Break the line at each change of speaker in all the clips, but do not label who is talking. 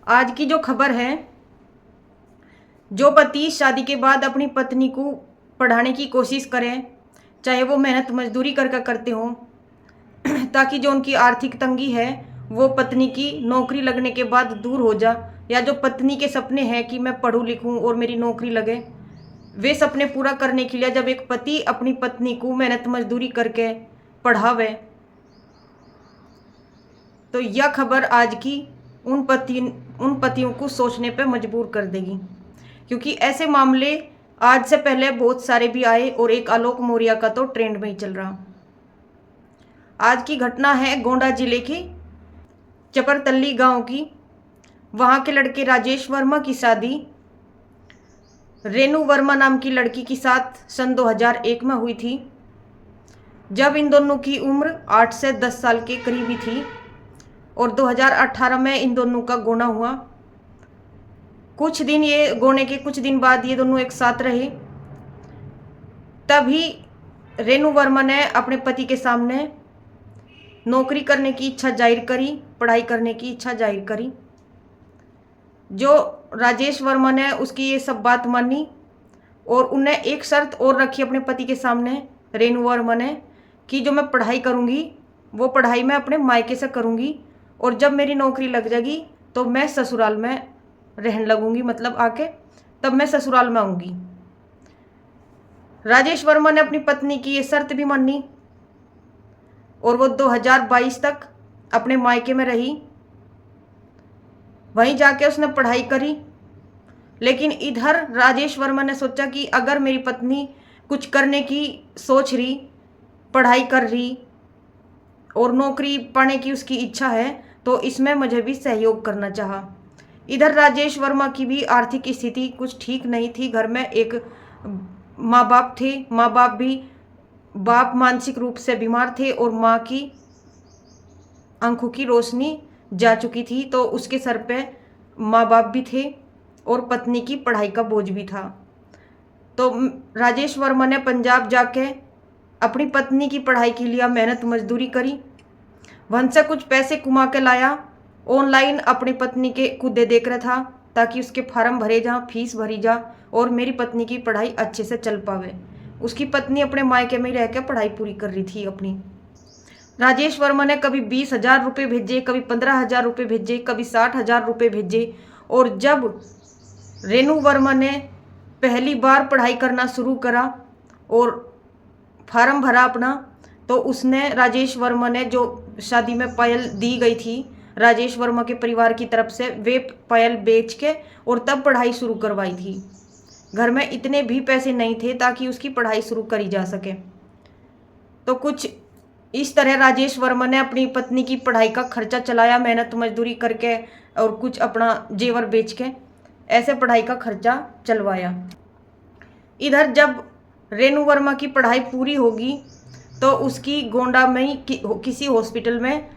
आज की जो खबर है, जो पति शादी के बाद अपनी पत्नी को पढ़ाने की कोशिश करें, चाहे वो मेहनत मजदूरी करके करते हों, ताकि जो उनकी आर्थिक तंगी है वो पत्नी की नौकरी लगने के बाद दूर हो जा, या जो पत्नी के सपने हैं कि मैं पढ़ूं लिखूं और मेरी नौकरी लगे, वे सपने पूरा करने के लिए जब एक पति अपनी पत्नी को मेहनत मजदूरी करके पढ़ावे, तो यह खबर आज की उन पतियों को सोचने पर मजबूर कर देगी। क्योंकि ऐसे मामले आज से पहले बहुत सारे भी आए और एक आलोक मौर्य का तो ट्रेंड में ही चल रहा। आज की घटना है गोंडा जिले के चपरतल्ली गांव की। वहां के लड़के राजेश वर्मा की शादी रेनू वर्मा नाम की लड़की के साथ सन 2001 में हुई थी, जब इन दोनों की उम्र 8 से 10 साल के करीबी थी। और 2018 में इन दोनों का गोना हुआ। गोने के कुछ दिन बाद ये दोनों एक साथ रहे। तभी रेनू वर्मा ने अपने पति के सामने नौकरी करने की इच्छा जाहिर करी, पढ़ाई करने की इच्छा जाहिर करी। जो राजेश वर्मा ने उसकी ये सब बात मानी और उन्हें एक शर्त और रखी अपने पति के सामने, रेनू वर्मा ने, कि जो मैं पढ़ाई करूँगी वो पढ़ाई मैं अपने मायके से करूँगी, और जब मेरी नौकरी लग जाएगी तो मैं ससुराल में रहने लगूंगी, मतलब आके तब मैं ससुराल में आऊँगी। राजेश वर्मा ने अपनी पत्नी की ये शर्त भी मानी और वो 2022 तक अपने मायके में रही। वहीं जाके उसने पढ़ाई करी। लेकिन इधर राजेश वर्मा ने सोचा कि अगर मेरी पत्नी कुछ करने की सोच रही, पढ़ाई कर रही और नौकरी पाने की उसकी इच्छा है, तो इसमें मुझे भी सहयोग करना चाहा। इधर राजेश वर्मा की भी आर्थिक स्थिति कुछ ठीक नहीं थी। घर में एक माँ बाप थे, बाप मानसिक रूप से बीमार थे और माँ की आंखों की रोशनी जा चुकी थी, तो उसके सर पे माँ बाप भी थे और पत्नी की पढ़ाई का बोझ भी था। तो राजेश वर्मा ने पंजाब जाके अपनी पत्नी की पढ़ाई के लिए मेहनत मजदूरी करी, वहाँ से कुछ पैसे कमा के लाया। ऑनलाइन अपनी पत्नी के खुद दे देख रहा था ताकि उसके फार्म भरे जा, फीस भरी जा और मेरी पत्नी की पढ़ाई अच्छे से चल पावे। उसकी पत्नी अपने मायके में रह के पढ़ाई पूरी कर रही थी अपनी। राजेश वर्मा ने कभी 20,000 रुपये भेजे, कभी 15,000 रुपये भेजे, कभी 60,000 रुपये भेजे। और जब रेनू वर्मा ने पहली बार पढ़ाई करना शुरू करा और फार्म भरा अपना, तो उसने राजेश वर्मा ने जो शादी में पायल दी गई थी राजेश वर्मा के परिवार की तरफ से, वे पायल बेच के और तब पढ़ाई शुरू करवाई थी। घर में इतने भी पैसे नहीं थे ताकि उसकी पढ़ाई शुरू करी जा सके। तो कुछ इस तरह राजेश वर्मा ने अपनी पत्नी की पढ़ाई का खर्चा चलाया, मेहनत मजदूरी करके और कुछ अपना जेवर बेच के ऐसे पढ़ाई का खर्चा चलवाया। इधर जब रेनू वर्मा की पढ़ाई पूरी होगी तो उसकी गोंडा में ही किसी हॉस्पिटल में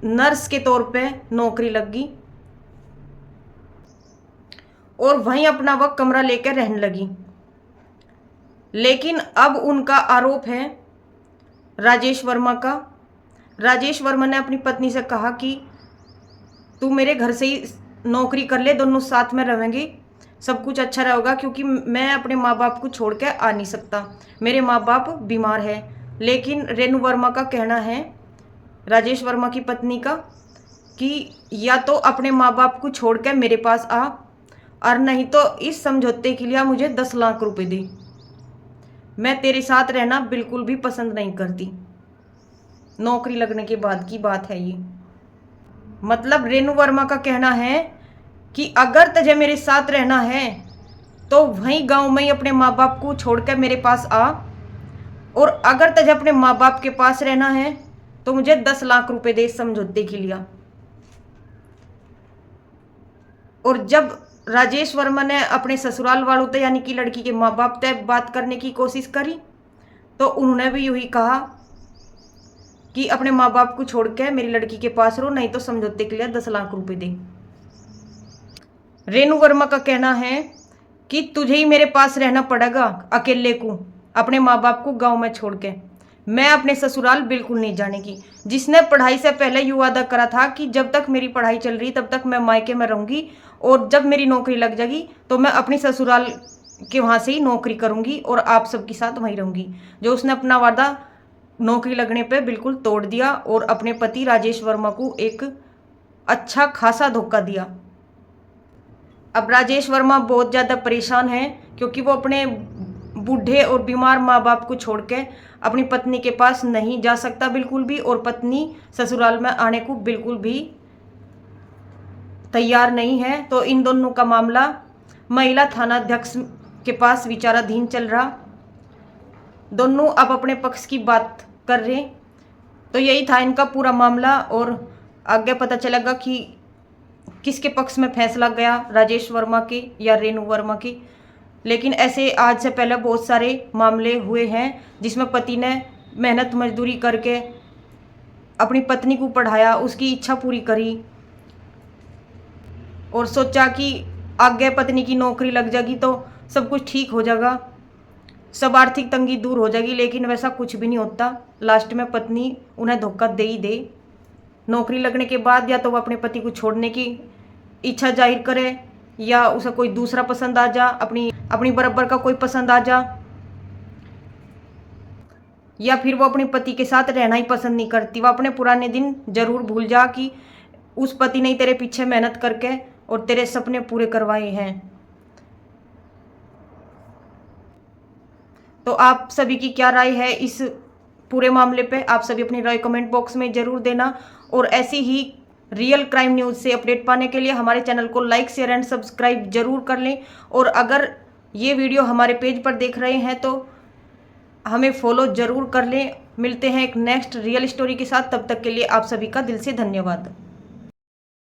नर्स के तौर पे नौकरी लगी और वहीं अपना वह कमरा लेकर रहने लगी। लेकिन अब उनका आरोप है राजेश वर्मा का। राजेश वर्मा ने अपनी पत्नी से कहा कि तू मेरे घर से ही नौकरी कर ले, दोनों साथ में रहेंगे, सब कुछ अच्छा रहेगा, क्योंकि मैं अपने माँ बाप को छोड़ के आ नहीं सकता, मेरे माँ बाप बीमार है। लेकिन रेनू वर्मा का कहना है, राजेश वर्मा की पत्नी का, कि या तो अपने माँ बाप को छोड़ के मेरे पास आ, और नहीं तो इस समझौते के लिए मुझे 10 लाख रुपए दे। मैं तेरे साथ रहना बिल्कुल भी पसंद नहीं करती। नौकरी लगने के बाद की बात है ये। मतलब रेनू वर्मा का कहना है कि अगर तुझे मेरे साथ रहना है तो वहीं गांव में ही अपने माँ बाप को छोड़कर मेरे पास आ, और अगर तुझे अपने माँ बाप के पास रहना है तो मुझे 10 लाख रुपए दे समझौते के लिए। और जब राजेश वर्मा ने अपने ससुराल वालों से यानी कि लड़की के माँ बाप से बात करने की कोशिश करी, तो उन्होंने भी यही कहा कि अपने माँ बाप को छोड़ के मेरी लड़की के पास रहो, नहीं तो समझौते के लिए 10 लाख रुपए दे। रेनू वर्मा का कहना है कि तुझे ही मेरे पास रहना पड़ेगा, अकेले को, अपने माँ बाप को गांव में छोड़ के, मैं अपने ससुराल बिल्कुल नहीं जानेगी। जिसने पढ़ाई से पहले ये वादा करा था कि जब तक मेरी पढ़ाई चल रही तब तक मैं मायके में रहूँगी और जब मेरी नौकरी लग जाएगी तो मैं अपनी ससुराल के वहाँ से ही नौकरी करूँगी और आप सबके साथ वहीं रहूँगी, जो उसने अपना वादा नौकरी लगने पे बिल्कुल तोड़ दिया और अपने पति राजेश वर्मा को एक अच्छा खासा धोखा दिया। अब राजेश वर्मा बहुत ज़्यादा परेशान हैं क्योंकि वो अपने बूढ़े और बीमार माँ बाप को छोड़ के अपनी पत्नी के पास नहीं जा सकता बिल्कुल भी, और पत्नी ससुराल में आने को बिल्कुल भी तैयार नहीं है। तो इन दोनों का मामला महिला थाना अध्यक्ष के पास विचाराधीन चल रहा। दोनों अब अपने पक्ष की बात कर रहे। तो यही था इनका पूरा मामला और आगे पता चलेगा कि किसके पक्ष में फैसला गया, राजेश वर्मा के या रेणु वर्मा के। लेकिन ऐसे आज से पहले बहुत सारे मामले हुए हैं जिसमें पति ने मेहनत मजदूरी करके अपनी पत्नी को पढ़ाया, उसकी इच्छा पूरी करी और सोचा कि आगे पत्नी की नौकरी लग जाएगी तो सब कुछ ठीक हो जाएगा, सब आर्थिक तंगी दूर हो जाएगी। लेकिन वैसा कुछ भी नहीं होता। लास्ट में पत्नी उन्हें धोखा दे ही दे। नौकरी लगने के बाद या तो वो अपने पति को छोड़ने की इच्छा जाहिर करे या उसे कोई दूसरा पसंद आ जा, अपनी बराबर का कोई पसंद आ जा, या फिर वो अपने पति के साथ रहना ही पसंद नहीं करती। वो अपने पुराने दिन जरूर भूल जा कि उस पति ने तेरे पीछे मेहनत करके और तेरे सपने पूरे करवाए हैं। तो आप सभी की क्या राय है इस पूरे मामले पे? आप सभी अपनी राय कमेंट बॉक्स में जरूर देना और ऐसी ही रियल क्राइम न्यूज़ से अपडेट पाने के लिए हमारे चैनल को लाइक शेयर एंड सब्सक्राइब जरूर कर लें। और अगर ये वीडियो हमारे पेज पर देख रहे हैं तो हमें फॉलो जरूर कर लें। मिलते हैं एक नेक्स्ट रियल स्टोरी के साथ, तब तक के लिए आप सभी का दिल से धन्यवाद।